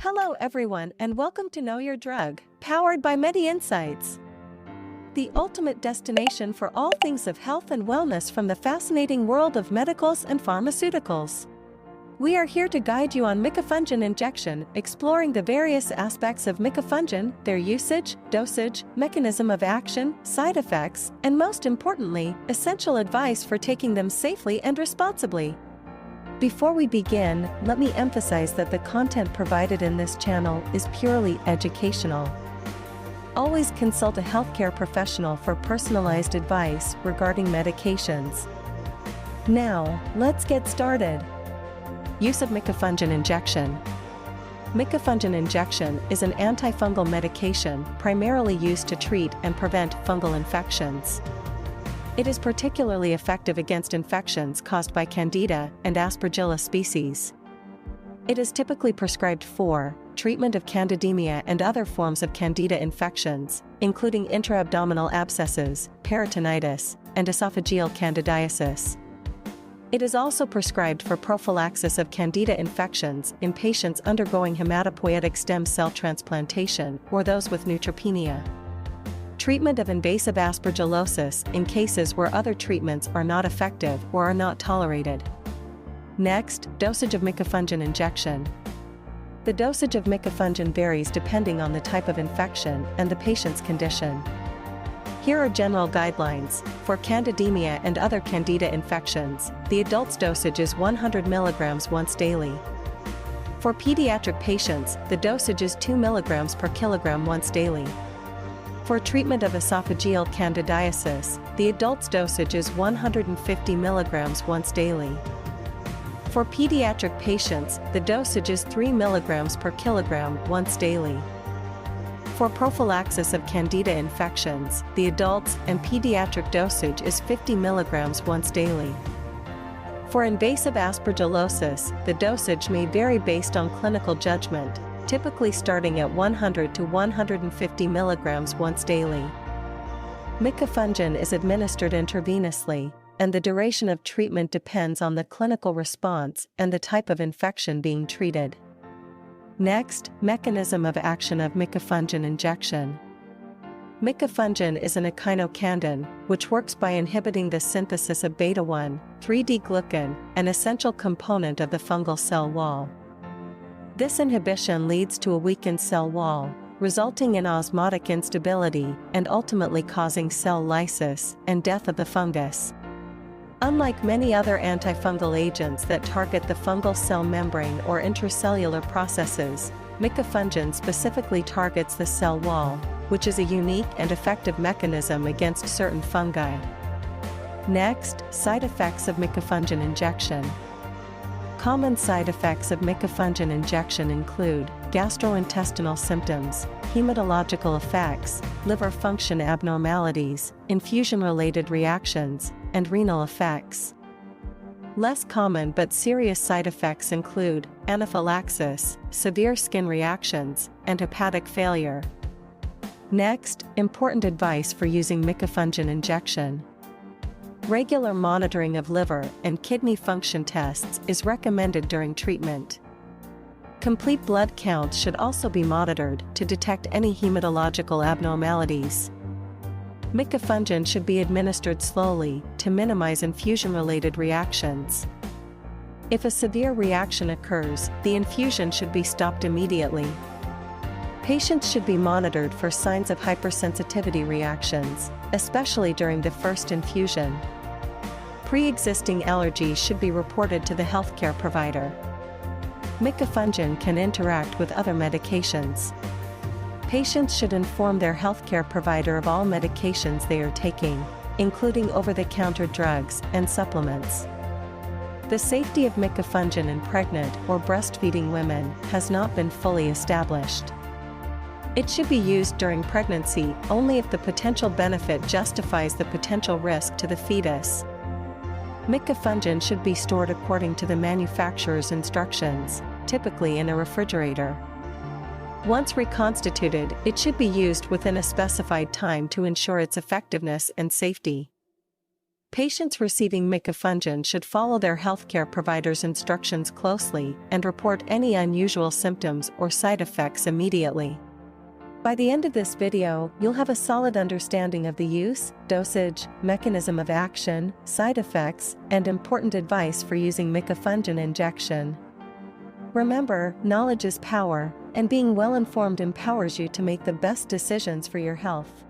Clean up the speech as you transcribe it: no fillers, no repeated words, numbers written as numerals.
Hello everyone and welcome to Know Your Drug, powered by MediInsights, the ultimate destination for all things of health and wellness from the fascinating world of medicals and pharmaceuticals. We are here to guide you on Micafungin Injection, exploring the various aspects of Micafungin, their usage, dosage, mechanism of action, side effects, and most importantly, essential advice for taking them safely and responsibly. Before we begin, let me emphasize that the content provided in this channel is purely educational. Always consult a healthcare professional for personalized advice regarding medications. Now, let's get started. Use of Micafungin Injection. Micafungin Injection is an antifungal medication primarily used to treat and prevent fungal infections. It is particularly effective against infections caused by Candida and Aspergillus species. It is typically prescribed for treatment of candidemia and other forms of Candida infections, including intra-abdominal abscesses, peritonitis, and esophageal candidiasis. It is also prescribed for prophylaxis of Candida infections in patients undergoing hematopoietic stem cell transplantation or those with neutropenia. Treatment of invasive aspergillosis in cases where other treatments are not effective or are not tolerated. Next, dosage of Micafungin Injection. The dosage of Micafungin varies depending on the type of infection and the patient's condition. Here are general guidelines. For candidemia and other Candida infections, the adult's dosage is 100 mg once daily. For pediatric patients, the dosage is 2 mg per kilogram once daily. For treatment of esophageal candidiasis, the adult's dosage is 150 mg once daily. For pediatric patients, the dosage is 3 mg per kilogram once daily. For prophylaxis of Candida infections, the adult's and pediatric dosage is 50 mg once daily. For invasive aspergillosis, the dosage may vary based on clinical judgment, typically starting at 100 to 150 mg once daily. Micafungin is administered intravenously, and the duration of treatment depends on the clinical response and the type of infection being treated. Next, mechanism of action of Micafungin Injection. Micafungin is an echinocandin, which works by inhibiting the synthesis of beta-1, 3D-glucan, an essential component of the fungal cell wall. This inhibition leads to a weakened cell wall, resulting in osmotic instability and ultimately causing cell lysis and death of the fungus. Unlike many other antifungal agents that target the fungal cell membrane or intracellular processes, Micafungin specifically targets the cell wall, which is a unique and effective mechanism against certain fungi. Next, side effects of Micafungin Injection. Common side effects of Micafungin Injection include gastrointestinal symptoms, hematological effects, liver function abnormalities, infusion-related reactions, and renal effects. Less common but serious side effects include anaphylaxis, severe skin reactions, and hepatic failure. Next, important advice for using Micafungin Injection. Regular monitoring of liver and kidney function tests is recommended during treatment. Complete blood counts should also be monitored to detect any hematological abnormalities. Micafungin should be administered slowly to minimize infusion-related reactions. If a severe reaction occurs, the infusion should be stopped immediately. Patients should be monitored for signs of hypersensitivity reactions, especially during the first infusion. Pre-existing allergies should be reported to the healthcare provider. Micafungin can interact with other medications. Patients should inform their healthcare provider of all medications they are taking, including over-the-counter drugs and supplements. The safety of Micafungin in pregnant or breastfeeding women has not been fully established. It should be used during pregnancy only if the potential benefit justifies the potential risk to the fetus. Micafungin should be stored according to the manufacturer's instructions, typically in a refrigerator. Once reconstituted, it should be used within a specified time to ensure its effectiveness and safety. Patients receiving Micafungin should follow their healthcare provider's instructions closely and report any unusual symptoms or side effects immediately. By the end of this video, you'll have a solid understanding of the use, dosage, mechanism of action, side effects, and important advice for using Micafungin injection. Remember, knowledge is power, and being well informed empowers you to make the best decisions for your health.